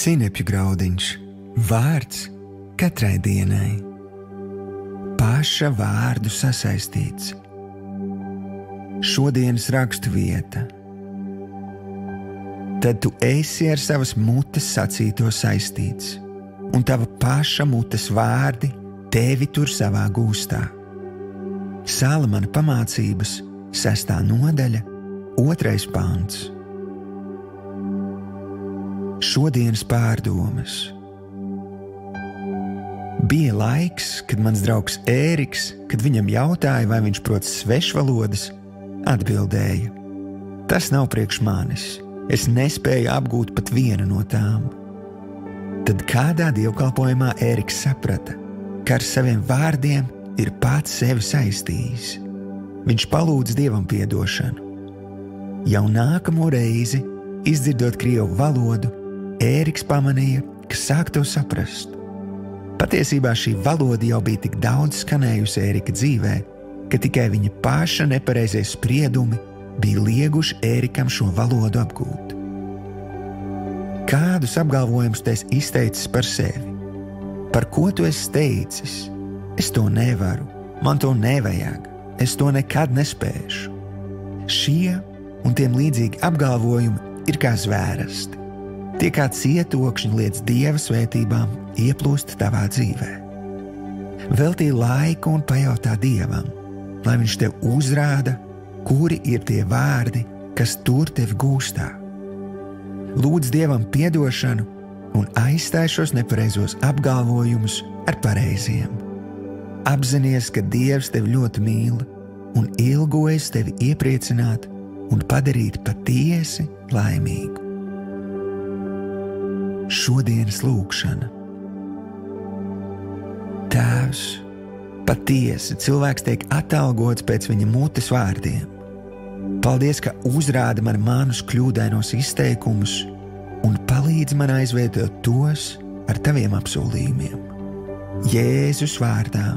Sinepju graudiņš, vārds katrai dienai. Paša vārdu sasaistīts. Šodienas rakstu vieta. Tad tu esi ar savas mutes sacīto saistīts, un tava paša mutes vārdi tevi tur savā gūstā. Salamana pamācības 6. nodaļa, 2. pants. Šodienas pārdomas. Bija laiks, kad mans draugs Ēriks, kad viņam jautāja, vai viņš prot svešvalodas, atbildēja: tas nav priekš manis, es nespēju apgūt pat vienu no tām. Tad kādā dievkalpojumā Ēriks saprata, ka ar saviem vārdiem ir pats sevi saistījis. Viņš palūdza Dievam piedošanu. Jau nākamo reizi, izdzirdot krievu valodu, Ēriks pamanīja, ka sāk to saprast. Patiesībā šī valoda jau bija tik daudz skanējusi Ērika dzīvē, ka tikai viņa paša nepareizie spriedumi bija lieguši Ērikam šo valodu apgūt. Kādus apgalvojumus tu esi izteicis par sevi? Par ko tu esi teicis? Es to nevaru, man to nevajag, es to nekad nespēšu. Šie un tiem līdzīgi apgalvojumi ir kā zvērsti. Tie kā cietokšņi liec Dieva svētībām ieplūst tavā dzīvē. Veltī laiku un pajautā Dievam, lai viņš tev uzrāda, kuri ir tie vārdi, kas tur tevi gūstā. Lūdz Dievam piedošanu un aizstāj šos nepareizos apgalvojumus ar pareiziem. Apzinies, ka Dievs tevi ļoti mīl un ilgojas tevi iepriecināt un padarīt patiesi laimīgu. Šodienas lūkšana. Tēvs, patiesi cilvēks tiek atalgots pēc viņa mutes vārdiem. Paldies, ka uzrādi man manus kļūdainos izteikumus un palīdzi man aizvietot tos ar taviem apsolījumiem. Jēzus vārdā.